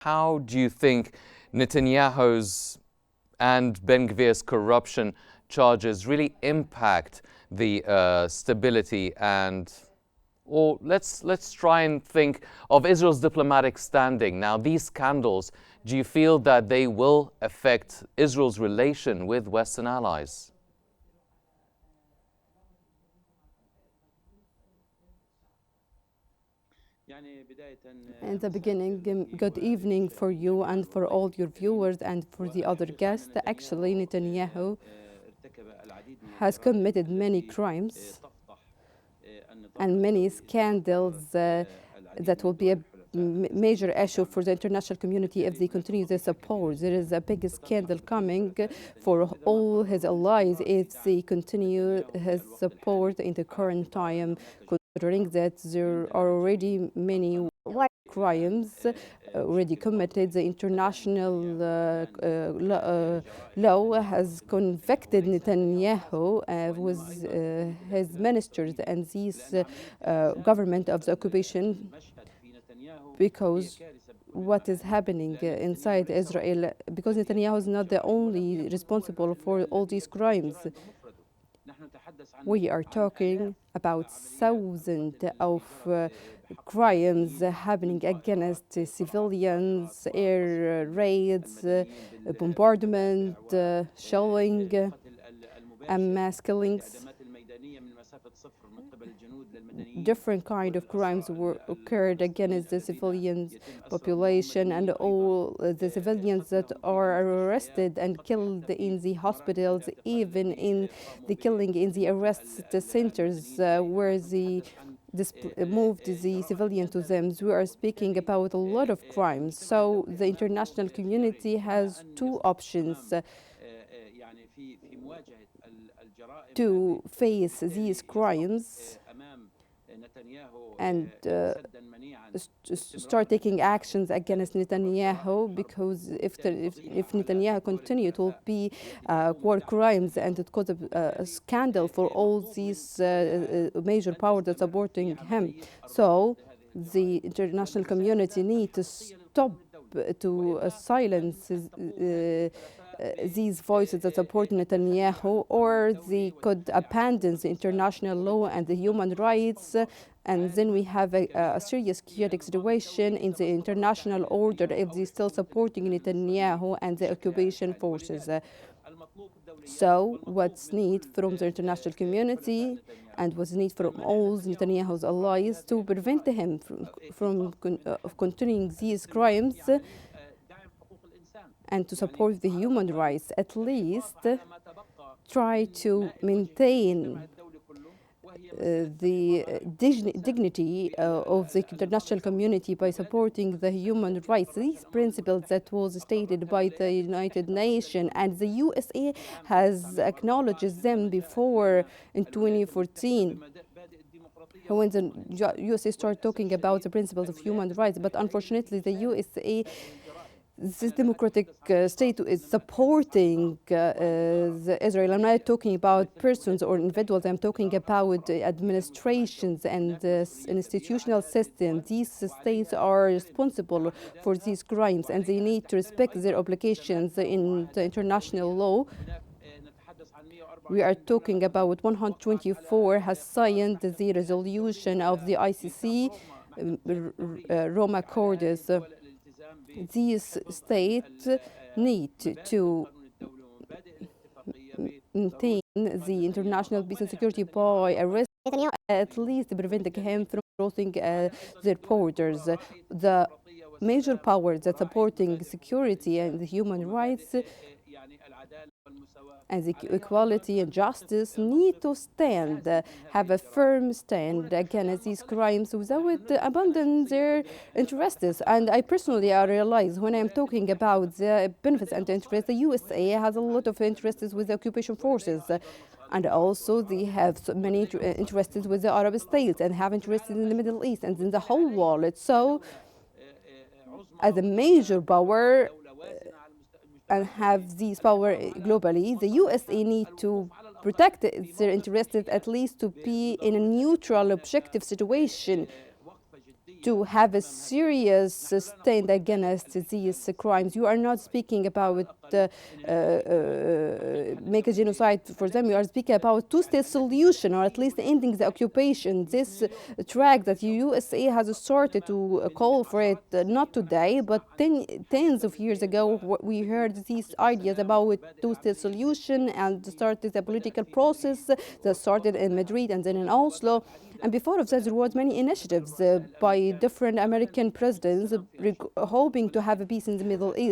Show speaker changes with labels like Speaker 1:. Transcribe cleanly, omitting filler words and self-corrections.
Speaker 1: How do you think Netanyahu's and Ben Gvir's corruption charges really impact the stability or let's try and think of Israel's diplomatic standing. Now, these scandals, do you feel that they will affect Israel's relation with Western allies?
Speaker 2: In the beginning, good evening for you and for all your viewers and for the other guests. Actually, Netanyahu has committed many crimes and many scandals that will be a major issue for the international community if they continue their support. There is a big scandal coming for all his allies if they continue his support in the current time, considering that there are already many crimes already committed. The international law has convicted Netanyahu with his ministers and this government of the occupation, because what is happening inside Israel, because Netanyahu is not the only responsible for all these crimes. We are talking about thousands of crimes happening against civilians, air raids, bombardment, shelling, and mass killings. Different kind of crimes were occurred against the civilian population, and all the civilians that are arrested and killed in the hospitals, even in the killing in the arrest centers where they moved the civilian to them. We are speaking about a lot of crimes. So the international community has two options to face these crimes and start taking actions against Netanyahu, because if Netanyahu continue, it will be war crimes and it cause a scandal for all these major powers that are supporting him. So the international community need to stop to silence these voices that support Netanyahu, or they could abandon the international law and the human rights, and then we have a serious chaotic situation in the international order if they're still supporting Netanyahu and the occupation forces. So what's needed from the international community and what's needed from all Netanyahu's allies to prevent him from continuing these crimes and to support the human rights, at least try to maintain the dignity of the international community by supporting the human rights. These principles that was stated by the United Nations, and the USA has acknowledged them before in 2014. When the USA started talking about the principles of human rights, but unfortunately the USA, this democratic state, is supporting Israel. I'm not talking about persons or individuals. I'm talking about administrations and institutional systems. These states are responsible for these crimes, and they need to respect their obligations in the international law. We are talking about 124 has signed the resolution of the ICC Rome Accords. These states need to maintain the international peace and security by arresting, at least preventing him from crossing their borders. The major powers that supporting security and human rights and the equality and justice need to stand, have a firm stand against these crimes without abandoning their interests. And I personally realize when I'm talking about the benefits and interests, the USA has a lot of interests with the occupation forces. And also they have so many interests with the Arab states and have interests in the Middle East and in the whole world. So as a major power, and have these power globally, the USA need to protect their interests, at least to be in a neutral, objective situation. to have a serious stand against these crimes. You are not speaking about make a genocide for them. You are speaking about two-state solution, or at least ending the occupation. This track that the USA has started to call for it, not today, but tens of years ago, we heard these ideas about two-state solution and started the political process that started in Madrid and then in Oslo. And before of that, there was many initiatives by different American presidents hoping to have a peace in the Middle East.